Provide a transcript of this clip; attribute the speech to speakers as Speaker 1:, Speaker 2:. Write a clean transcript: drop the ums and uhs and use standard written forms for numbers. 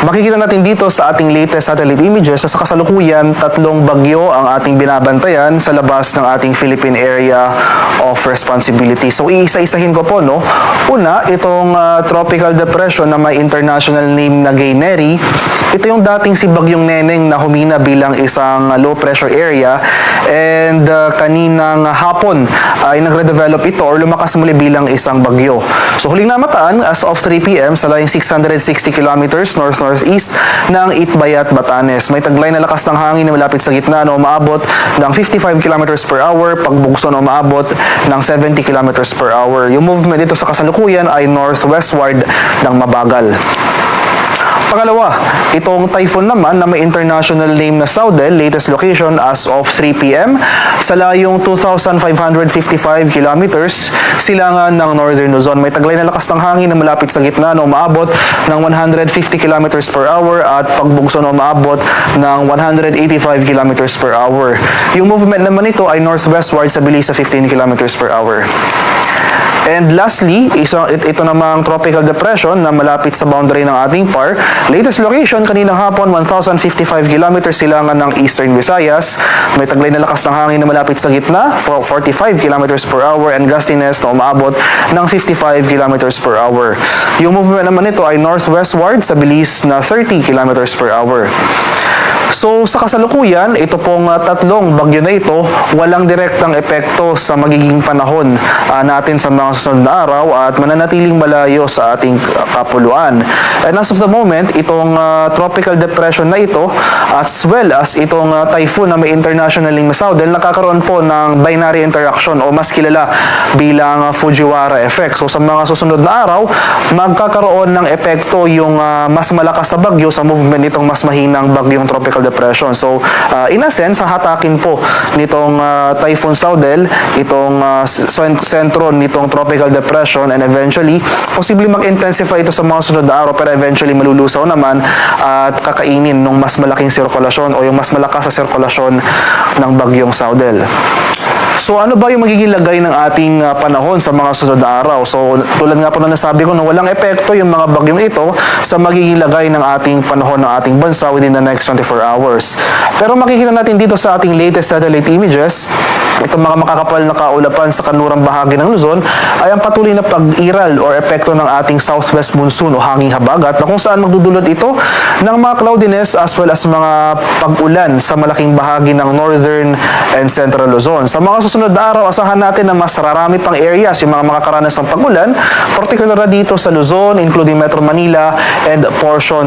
Speaker 1: Makikita natin dito sa ating latest satellite images sa kasalukuyan, tatlong bagyo ang ating binabantayan sa labas ng ating Philippine Area of Responsibility. So iisa-isahin ko po, no? Una, itong tropical depression na may international name na Gayneri. Ito yung dating si Bagyong Neneng na humina bilang isang low pressure area, and kaninang hapon ay nagre-develop ito or lumakas muli bilang isang bagyo. So huling namataan as of 3 p.m. sa layong 660 kilometers north-northeast ng Itbayat, Batanes. May taglay na lakas ng hangin na malapit sa gitna na umaabot ng 55 kilometers per hour, pagbugso na umaabot ng 70 kilometers per hour. Yung movement dito sa kasalukuyan ay northwestward ng mabagal. Pangalawa, itong typhoon naman na may international name na Saudel, latest location as of 3 p.m. sa layong 2,555 kilometers silangan ng Northern Luzon. May taglay na lakas ng hangin na malapit sa gitna na umaabot ng 150 kilometers per hour at pagbugso na umaabot ng 185 kilometers per hour. Yung movement naman nito ay northwestward sa bilis sa 15 kilometers per hour. And lastly, ito namang tropical depression na malapit sa boundary ng ating PAR. Latest location, kaninang hapon, 1,055 kilometers silangan ng Eastern Visayas. May taglay na lakas ng hangin na malapit sa gitna, 45 kilometers per hour, and gustiness na umaabot ng 55 kilometers per hour. Yung movement naman nito ay northwestward sa bilis na 30 kilometers per hour. So sa kasalukuyan, ito pong tatlong bagyo na ito, walang direktang epekto sa magiging panahon natin sa mga susunod na araw at mananatiling malayo sa ating kapuluan. And as of the moment, itong tropical depression na ito, as well as itong typhoon na may international name na Saudel, nakakaroon po ng binary interaction o mas kilala bilang Fujiwara effect. So sa mga susunod na araw, magkakaroon ng epekto yung mas malakas na bagyo sa movement nitong mas mahinang bagyong tropical depression. So, in a sense, hatakin po nitong Typhoon Saudel, itong sentro nitong tropical depression, and eventually, posibleng mag-intensify ito sa mga sunod na araw, pero eventually malulusaw naman at kakainin ng mas malaking sirkulasyon o yung mas malakas sa sirkulasyon ng bagyong Saudel. So ano ba yung magiging lagay ng ating panahon sa mga susunod na araw? So tulad nga po na nasabi ko na walang epekto yung mga bagyong ito sa magiging lagay ng ating panahon ng ating bansa within the next 24 hours. Pero makikita natin dito sa ating latest satellite images, itong mga makakapal na kaulapan sa kanlurang bahagi ng Luzon ay ang patuloy na pag-iral or epekto ng ating southwest monsoon o hanging habagat na kung saan magdudulot ito ng mga cloudiness as well as mga pag-ulan sa malaking bahagi ng northern and central Luzon. Sa mga susunod na araw, asahan natin na mas rarami pang areas yung mga makakaranas ng pag-ulan, particular na dito sa Luzon, including Metro Manila and portion